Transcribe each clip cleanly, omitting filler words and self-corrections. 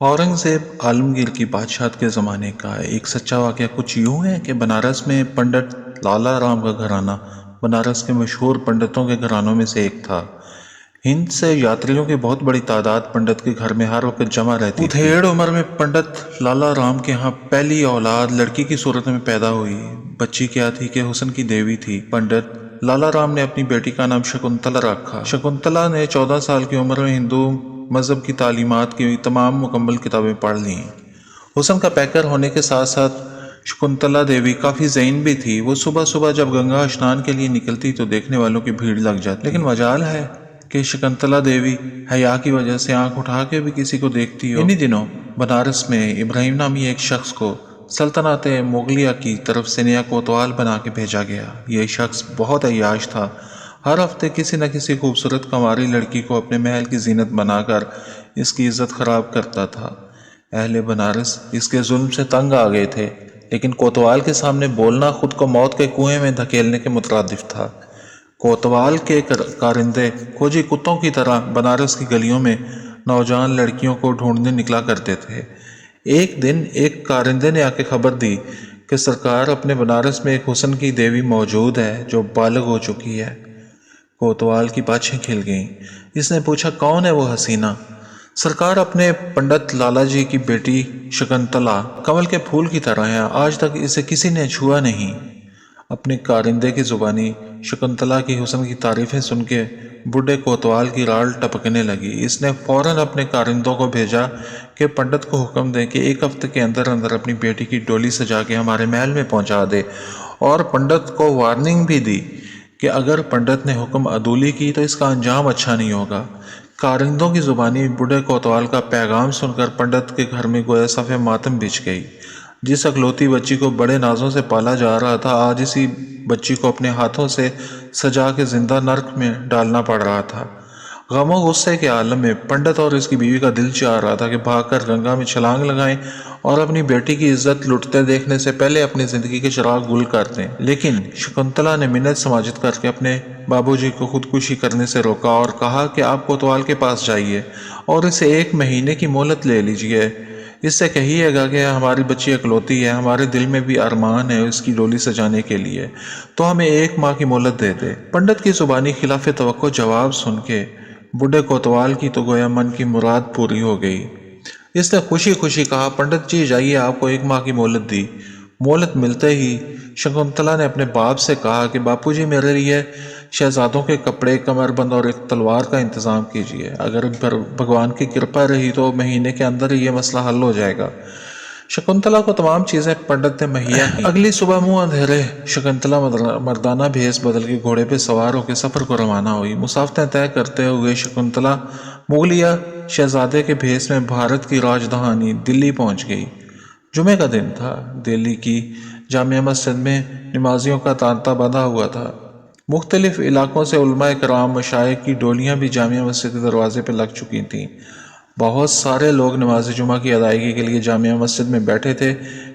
औरंगजेब आलमगीर की बादशाहत के ज़माने का एक सच्चा वाक़या कुछ यूँ है कि बनारस में पंडित लाला राम का घराना बनारस के मशहूर पंडितों के घरानों में से एक था। हिंद से यात्रियों की बहुत बड़ी तादाद पंडित के घर में हर वक्त जमा रहती थी। उधेड़ उम्र में पंडित लाला राम के यहाँ पहली औलाद लड़की की सूरत में पैदा हुई। बच्ची क्या थी कि हुस्न की देवी थी। पंडित लाला राम ने अपनी बेटी का नाम शकुंतला रखा। शकुंतला ने 14 साल की उम्र में हिंदू मज़हब की तालीमात की तमाम मुकम्मल किताबें पढ़ लीं। हुस्न का पैकर होने के साथ साथ शकुंतला देवी काफ़ी ज़हीन भी थी। वो सुबह सुबह जब गंगा स्नान के लिए निकलती तो देखने वालों की भीड़ लग जाती। लेकिन मजाल है कि शकुंतला देवी हया की वजह से आंख उठा के भी किसी को देखती हो। इन्हीं दिनों बनारस में इब्राहिम नामी एक शख्स को सल्तनत मुगलिया की तरफ से नया कोतवाल बना के भेजा गया। यह शख्स बहुत अय्याश था। हर हफ्ते किसी न किसी खूबसूरत कंवारी लड़की को अपने महल की जीनत बनाकर इसकी इज्जत खराब करता था। अहले बनारस इसके जुल्म से तंग आ गए थे, लेकिन कोतवाल के सामने बोलना खुद को मौत के कुएं में धकेलने के मुतरादिफ था। कोतवाल के कारिंदे खोजी कुत्तों की तरह बनारस की गलियों में नौजवान लड़कियों को ढूंढने निकला करते थे। एक दिन एक कारिंदे ने आके खबर दी कि सरकार, अपने बनारस में एक हुस्न की देवी मौजूद है जो बालिग हो चुकी है। कोतवाल की बाछें खिल गईं। इसने पूछा, कौन है वो हसीना? सरकार, अपने पंडित लाला जी की बेटी शकुंतला कमल के फूल की तरह है, आज तक इसे किसी ने छुआ नहीं। अपने कारिंदे की जुबानी शकुंतला की हुस्न की तारीफें सुन के बूढ़े कोतवाल की राल टपकने लगी। इसने फौरन अपने कारिंदों को भेजा कि पंडित को हुक्म दें कि एक हफ्ते के अंदर अंदर अपनी बेटी की डोली सजा के हमारे महल में पहुंचा दे, और पंडित को वार्निंग भी दी कि अगर पंडित ने हुक्म अदूली की तो इसका अंजाम अच्छा नहीं होगा। कारिंदों की जुबानी बूढ़े कोतवाल का पैगाम सुनकर पंडित के घर में गोया सफ़े मातम बिछ गई। जिस अकलौती बच्ची को बड़े नाजों से पाला जा रहा था, आज इसी बच्ची को अपने हाथों से सजा के जिंदा नर्क में डालना पड़ रहा था। गमो गुस्से के आलम में पंडित और इसकी बीवी का दिल चाह रहा था कि भागकर गंगा में छलांग लगाएं और अपनी बेटी की इज्जत लुटते देखने से पहले अपनी जिंदगी के चिराग गुल कर दें। लेकिन शकुंतला ने मिन्नत समाजित करके अपने बाबूजी को खुदकुशी करने से रोका और कहा कि आप कोतवाल के पास जाइए और इसे 1 महीने की मोहलत ले लीजिए। इससे कहिएगा कि हमारी बच्ची अकलौती है, हमारे दिल में भी अरमान है इसकी डोली सजाने के लिए, तो हमें 1 माह की मोहलत दे दे। पंडित की जुबानी खिलाफ तवक्को जवाब सुन के बूढ़े कोतवाल की तो गोया मन की मुराद पूरी हो गई। इसने खुशी खुशी कहा, पंडित जी जाइए, आपको 1 माह की मोहलत दी। मोहलत मिलते ही शकुंतला ने अपने बाप से कहा कि बापूजी, मेरे लिए शहजादों के कपड़े, कमरबंद और एक तलवार का इंतज़ाम कीजिए। अगर भगवान की कृपा रही तो महीने के अंदर ही ये मसला हल हो जाएगा। शकुंतला को तमाम चीज़ें पंडित ने मुहैया की। अगली सुबह मुंह अंधेरे शकुंतला मर्दाना भेस बदल के घोड़े पे सवार होकर सफ़र को रवाना हुई। मुसाफतें तय करते हुए शकुंतला मुगलिया शहजादे के भेस में भारत की राजधानी दिल्ली पहुंच गई। जुमे का दिन था। दिल्ली की जामिया मस्जिद में नमाजियों का तांता बंधा हुआ था। मुख्तलिफ इलाकों से उलमा कराम, मशाइख की डोलियां भी जामिया मस्जिद के दरवाजे पर लग चुकी थीं। बहुत सारे लोग नमाज जुमा की अदायगी के लिए जामिया मस्जिद में बैठे थे।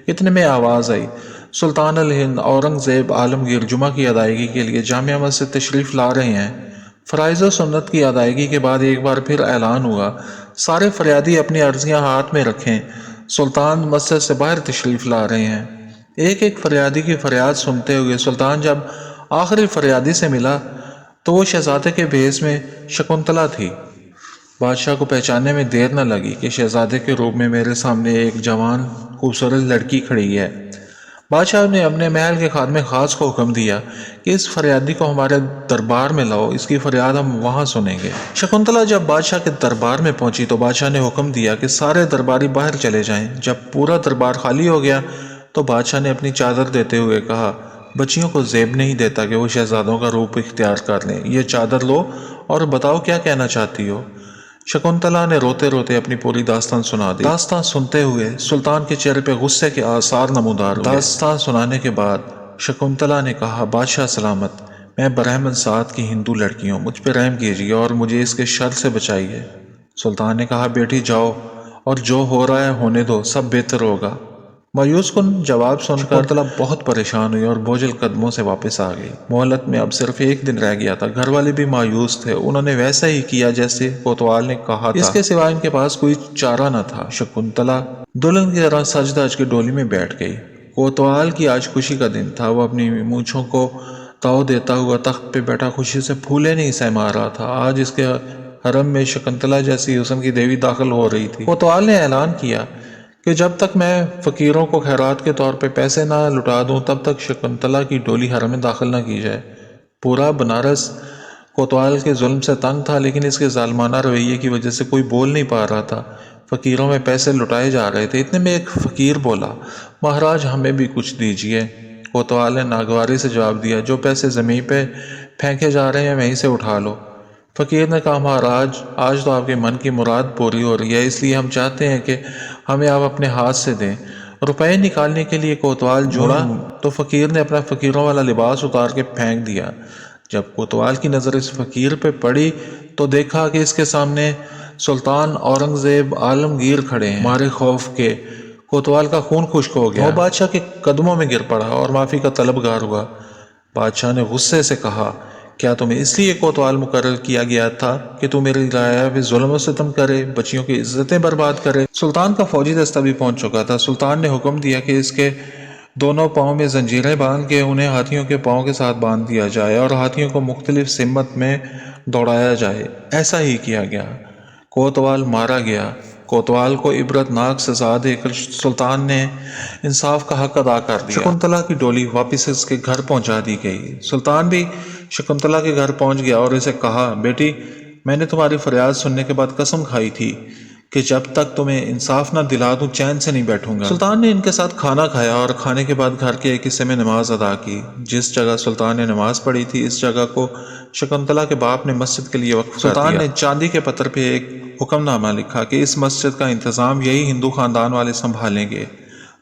इतने में आवाज़ आई, सुल्तान अल हिंद औरंगजेब आलमगीर जुमा की अदायगी के लिए जामिया मस्जिद तशरीफ़ ला रहे हैं। फ़राइज़ सुन्नत की अदायगी के बाद एक बार फिर ऐलान हुआ, सारे फरियादी अपनी अर्जियां हाथ में रखें, सुल्तान मस्जिद से बाहर तशरीफ़ ला रहे हैं। एक एक फरियादी की फरियाद सुनते हुए सुल्तान जब आखिरी फरियादी से मिला तो वो शहजादे के भेस में शकुंतला थी। बादशाह को पहचानने में देर न लगी कि शहजादे के रूप में मेरे सामने एक जवान खूबसूरत लड़की खड़ी है। बादशाह ने अपने महल के खादमे खास को हुक्म दिया कि इस फरियादी को हमारे दरबार में लाओ, इसकी फरियाद हम वहाँ सुनेंगे। शकुंतला जब बादशाह के दरबार में पहुंची तो बादशाह ने हुक्म दिया कि सारे दरबारी बाहर चले जाएं। जब पूरा दरबार खाली हो गया तो बादशाह ने अपनी चादर देते हुए कहा, बच्चियों को ज़ेब नहीं देता कि वो शहजादों का रूप इख्तियार कर लें। ये चादर लो और बताओ क्या कहना चाहती हो। शकुंतला ने रोते रोते अपनी पूरी दास्तान सुना दी। दास्तान सुनते हुए सुल्तान के चेहरे पे गुस्से के आसार नमूदार हुए। दास्तान सुनाने के बाद शकुंतला ने कहा, बादशाह सलामत, मैं बरहमन साथ की हिंदू लड़की हूँ, मुझ पे रहम कीजिए और मुझे इसके शर से बचाइए। सुल्तान ने कहा, बेटी जाओ और जो हो रहा है होने दो, सब बेहतर होगा। مایوس کن جواب سن کر شکنتلا بہت پریشان ہوئی اور بوجھل قدموں سے واپس آ گئی۔ مہلت میں اب صرف ایک دن رہ گیا تھا۔ گھر والے بھی مایوس تھے، انہوں نے ویسا ہی کیا جیسے کوتوال نے کہا تھا، اس کے سوا ان کے پاس کوئی چارہ نہ تھا۔ شکنتلا دلہن کی طرح سج دھج کے ڈولی میں بیٹھ گئی۔ کوتوال کی آج خوشی کا دن تھا، وہ اپنی مونچھوں کو تاؤ دیتا ہوا تخت پہ بیٹھا خوشی سے پھولے نہیں سما رہا تھا۔ آج اس کے حرم میں شکنتلا جیسی حسن کی دیوی داخل ہو رہی تھی۔ کوتوال نے اعلان کیا کہ جب تک میں فقیروں کو خیرات کے طور پہ پیسے نہ لٹا دوں تب تک شکنتلا کی ڈولی حرم میں داخل نہ کی جائے۔ پورا بنارس کوتوال کے ظلم سے تنگ تھا، لیکن اس کے ظالمانہ رویے کی وجہ سے کوئی بول نہیں پا رہا تھا۔ فقیروں میں پیسے لٹائے جا رہے تھے۔ اتنے میں ایک فقیر بولا، مہاراج ہمیں بھی کچھ دیجیے۔ کوتوال نے ناگواری سے جواب دیا، جو پیسے زمین پہ پھینکے جا رہے ہیں وہیں سے اٹھا لو۔ فقیر نے کہا، مہاراج آج تو آپ کے من کی مراد پوری ہو رہی ہے، اس لیے ہم چاہتے ہیں کہ ہمیں آپ اپنے ہاتھ سے دیں۔ روپے نکالنے کے لیے کوتوال جھوڑا تو فقیر نے اپنا فقیروں والا لباس اتار کے پھینک دیا۔ جب کوتوال کی نظر اس فقیر پہ پڑی تو دیکھا کہ اس کے سامنے سلطان اورنگزیب عالمگیر کھڑے ہیں۔ مارے خوف کے کوتوال کا خون خشک ہو گیا۔ وہ بادشاہ کے قدموں میں گر پڑا اور معافی کا طلبگار ہوا۔ بادشاہ نے غصے سے کہا، کیا تمہیں اس لیے کوتوال مقرر کیا گیا تھا کہ تو میری رعایا پہ ظلم و ستم کرے، بچیوں کی عزتیں برباد کرے؟ سلطان کا فوجی دستہ بھی پہنچ چکا تھا۔ سلطان نے حکم دیا کہ اس کے دونوں پاؤں میں زنجیریں باندھ کے انہیں ہاتھیوں کے پاؤں کے ساتھ باندھ دیا جائے اور ہاتھیوں کو مختلف سمت میں دوڑایا جائے۔ ایسا ہی کیا گیا۔ کوتوال مارا گیا۔ کوتوال کو عبرت ناک سزا دے کر سلطان نے انصاف کا حق ادا کر دیا۔ شکنتلا کی ڈولی واپس اس کے گھر پہنچا دی گئی۔ سلطان بھی شکنتلا کے گھر پہنچ گیا اور اسے کہا، بیٹی میں نے تمہاری فریاد سننے کے بعد قسم کھائی تھی کہ جب تک تمہیں انصاف نہ دلا دوں چین سے نہیں بیٹھوں گا۔ سلطان نے ان کے ساتھ کھانا کھایا اور کھانے کے بعد گھر کے ایک حصے میں نماز ادا کی۔ جس جگہ سلطان نے نماز پڑھی تھی اس جگہ کو شکنتلا کے باپ نے مسجد کے لیے وقف کر دیا۔ سلطان نے چاندی کے پتھر پہ ایک حکم نامہ لکھا کہ اس مسجد کا انتظام یہی ہندو خاندان والے سنبھالیں گے۔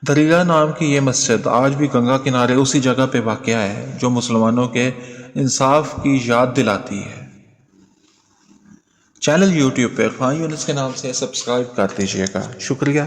دریلا نام کی یہ مسجد آج بھی گنگا کنارے اسی جگہ پہ واقع ہے جو مسلمانوں کے انصاف کی یاد دلاتی ہے۔ چینل یوٹیوب پہ عرفان یونس کے نام سے سبسکرائب کر دیجیے گا۔ شکریہ۔